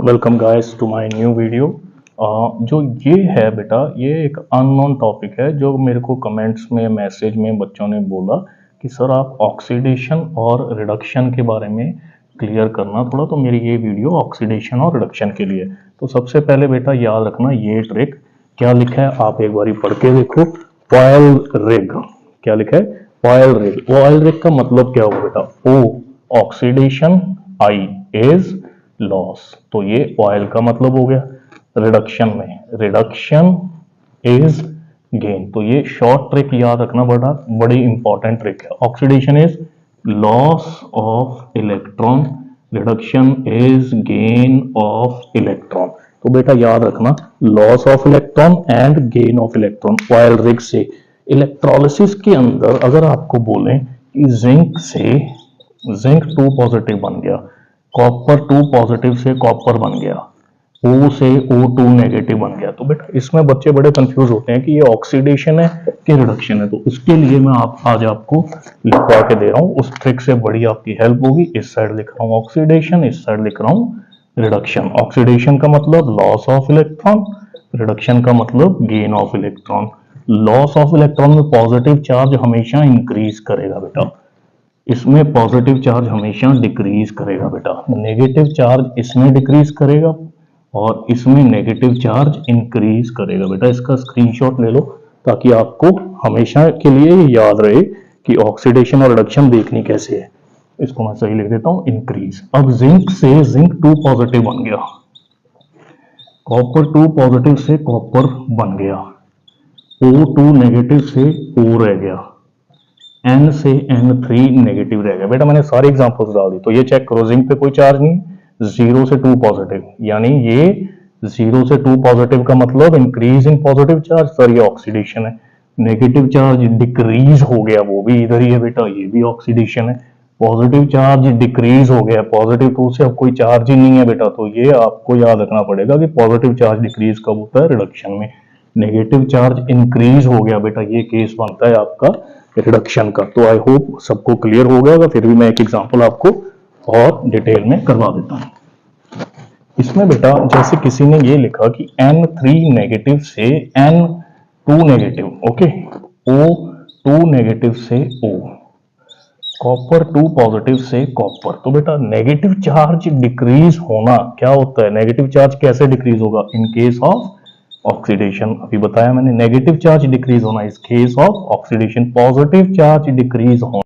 Welcome guys to my new video. जो ये है बेटा, ये एक अननोन टॉपिक है जो मेरे को कमेंट्स में मैसेज में बच्चों ने बोला कि सर आप ऑक्सीडेशन और रिडक्शन के बारे में क्लियर करना थोड़ा। तो मेरी ये वीडियो ऑक्सीडेशन और रिडक्शन के लिए। तो सबसे पहले बेटा याद रखना ये ट्रिक क्या लिखा है, आप एक बारी पढ़ के देखो। पॉयल रिग, क्या लिखा है? पॉयल रिग। पॉयल रिग का मतलब क्या होगा बेटा? ओ ऑक्सीडेशन, आई इज लॉस। तो ये ऑयल का मतलब हो गया। रिडक्शन में रिडक्शन इज गेन। तो ये शॉर्ट ट्रिक याद रखना, बड़ी इंपॉर्टेंट ट्रिक है। Oxidation is loss of electron, reduction is gain of electron. तो बेटा याद रखना, loss of electron and gain of electron. Oil rig से इलेक्ट्रोलिसिस के अंदर अगर आपको बोलें कि जिंक से जिंक 2 पॉजिटिव बन गया, कॉपर 2 पॉजिटिव से कॉपर बन गया, O से O2 नेगेटिव बन गया, तो बेटा इसमें बच्चे बड़े कंफ्यूज होते हैं कि ये ऑक्सीडेशन है कि रिडक्शन है। तो उसके लिए मैं आज आपको लिखवा के दे रहा हूँ। उस ट्रिक से बड़ी आपकी हेल्प होगी। इस साइड लिख रहा हूँ ऑक्सीडेशन, इस साइड लिख रहा हूँ रिडक्शन। ऑक्सीडेशन का मतलब लॉस ऑफ इलेक्ट्रॉन, रिडक्शन का मतलब gain of electron. Loss of electron में पॉजिटिव चार्ज हमेशा इंक्रीज करेगा बेटा, इसमें पॉजिटिव चार्ज हमेशा डिक्रीज करेगा बेटा। नेगेटिव चार्ज इसमें डिक्रीज करेगा और इसमें नेगेटिव चार्ज इंक्रीज करेगा बेटा। इसका स्क्रीनशॉट ले लो ताकि आपको हमेशा के लिए याद रहे कि ऑक्सीडेशन और रिडक्शन देखनी कैसे है। इसको मैं सही लिख देता हूं, इंक्रीज। अब जिंक से जिंक 2 पॉजिटिव बन गया, कॉपर 2 पॉजिटिव से कॉपर बन गया, O2 नेगेटिव से O रह गया, N से N3 नेगेटिव रह गया। बेटा मैंने सारे एग्जांपल्स डाल दी, तो ये चेक करो। जिंक पे कोई चार्ज नहीं, 0 से 2 पॉजिटिव, यानी ये 0 से 2 पॉजिटिव का मतलब increase in positive charge. Sir ये ऑक्सीडेशन है। नेगेटिव चार्ज डिक्रीज हो गया, वो भी इधर ही है बेटा, ये भी ऑक्सीडेशन है। पॉजिटिव चार्ज डिक्रीज हो गया, पॉजिटिव 2 से अब कोई चार्ज ही नहीं है बेटा, तो ये आपको याद रखना पड़ेगा कि पॉजिटिव चार्ज डिक्रीज कब होता है? रिडक्शन में। नेगेटिव चार्ज इंक्रीज हो गया बेटा, ये केस बनता है आपका रिडक्शन का। तो आई होप सबको क्लियर हो गया होगा। फिर भी मैं एक एग्जांपल आपको और डिटेल में करवा देता हूं। इसमें बेटा जैसे किसी ने ये लिखा कि N3 नेगेटिव से N2 negative, okay, O2 negative से O, कॉपर 2 पॉजिटिव से कॉपर। तो बेटा नेगेटिव चार्ज डिक्रीज होना क्या होता है? नेगेटिव चार्ज कैसे डिक्रीज होगा? In case of oxidation. अभी बताया मैंने, नेगेटिव चार्ज डिक्रीज होना इस case of oxidation, positive charge decrease होना